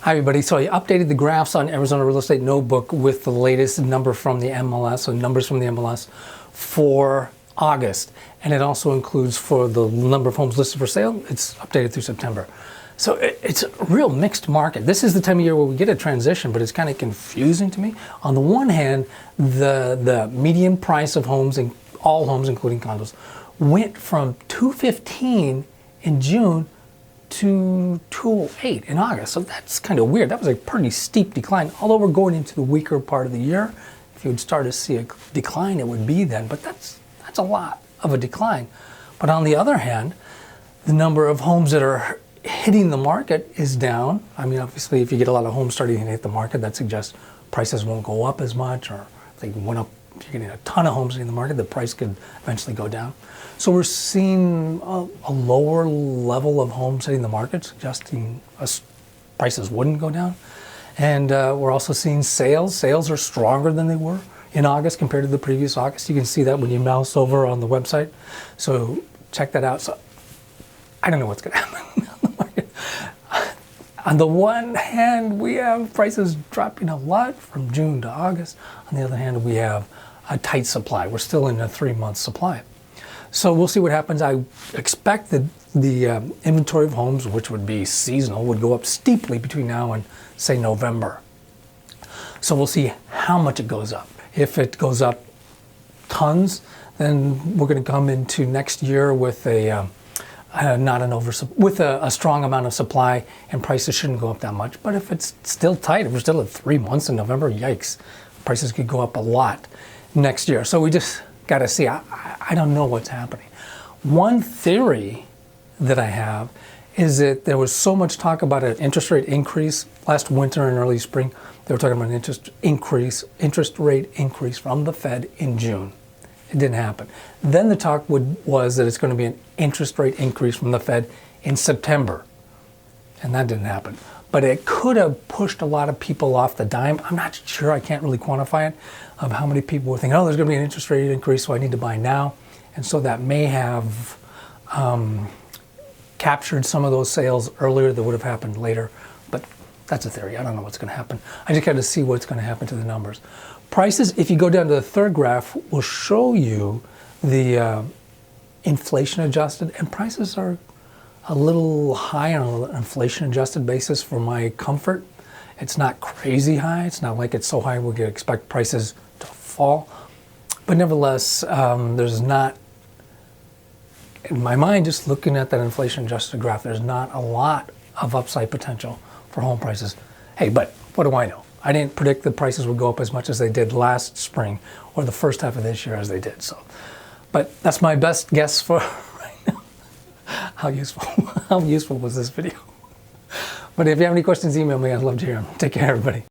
Hi everybody, so I updated the graphs on Arizona Real Estate Notebook with the latest number from the MLS, so numbers from the MLS for August. And it also includes for the number of homes listed for sale, it's updated through September. So it's a real mixed market. This is the time of year where we get a transition, but it's kind of confusing to me. On the one hand, the median price of homes, and all homes including condos, went from $215 in June to $208 in August. So that's kind of weird. That was a pretty steep decline. Although we're going into the weaker part of the year, if you would start to see a decline, it would be then. But that's a lot of a decline. But on the other hand, the number of homes that are hitting the market is down. I mean, obviously, if you get a lot of homes starting to hit the market, that suggests prices won't go up as much, or if they went up, if you're getting a ton of homes in the market, the price could eventually go down. So we're seeing a lower level of homes hitting the market, suggesting prices wouldn't go down. And we're also seeing sales. Sales are stronger than they were in August compared to the previous August. You can see that when you mouse over on the website. So check that out. So I don't know what's going to happen on the market. On the one hand, we have prices dropping a lot from June to August. On the other hand, we have a tight supply. We're still in a 3-month supply. So we'll see what happens. I expect that the inventory of homes, which would be seasonal, would go up steeply between now and, say, November. So we'll see how much it goes up. If it goes up tons, then we're going to come into next year with a strong amount of supply, and prices shouldn't go up that much. But if it's still tight, if we're still at 3 months in November, yikes, prices could go up a lot next year. So we just got to see. I don't know what's happening. One theory that I have is that there was so much talk about an interest rate increase last winter and early spring. They were talking about an interest rate increase from the Fed in June. It didn't happen. Then the talk was that it's going to be an interest rate increase from the Fed in September. And that didn't happen. But it could have pushed a lot of people off the dime. I'm not sure, I can't really quantify it, of how many people were thinking, oh, there's going to be an interest rate increase, so I need to buy now. And so that may have captured some of those sales earlier that would have happened later. But that's a theory. I don't know what's going to happen. I just got to see what's going to happen to the numbers. Prices, if you go down to the third graph, will show you the inflation adjusted, and prices are a little high on an inflation adjusted basis for my comfort. It's not crazy high. It's not like it's so high we could expect prices to fall. But nevertheless, there's not, in my mind, just looking at that inflation adjusted graph, there's not a lot of upside potential for home prices. Hey, but what do I know? I didn't predict the prices would go up as much as they did last spring or the first half of this year as they did. So, but that's my best guess for right now. How useful was this video? But if you have any questions, email me. I'd love to hear them. Take care, everybody.